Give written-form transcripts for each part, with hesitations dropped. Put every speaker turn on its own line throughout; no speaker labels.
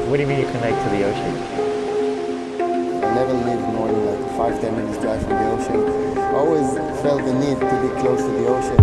What do you mean you connect to the ocean?
I never lived more than like 5-10 minutes drive from the ocean. I always felt the need to be close to the ocean.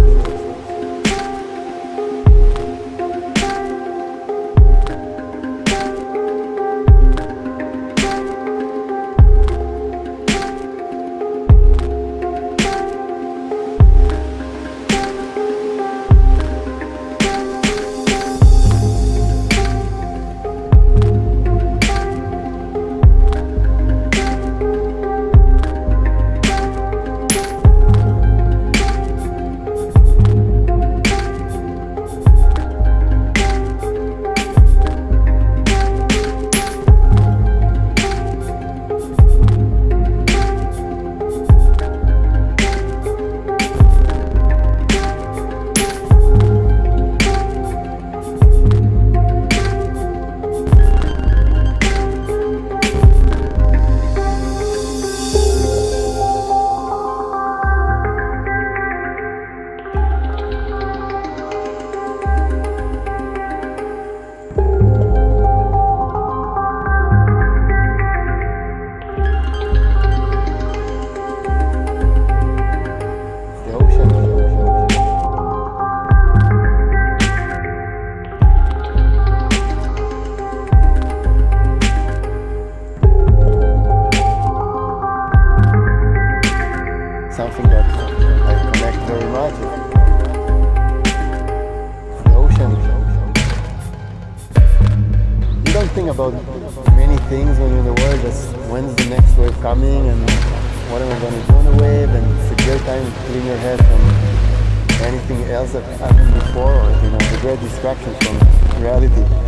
Something that I connect very much with the ocean. You don't think about many things when you're in the world, just when's the next wave coming and what am I going to do on the wave, and it's a great time to clean your head from anything else that happened before, or it's a great distraction from reality.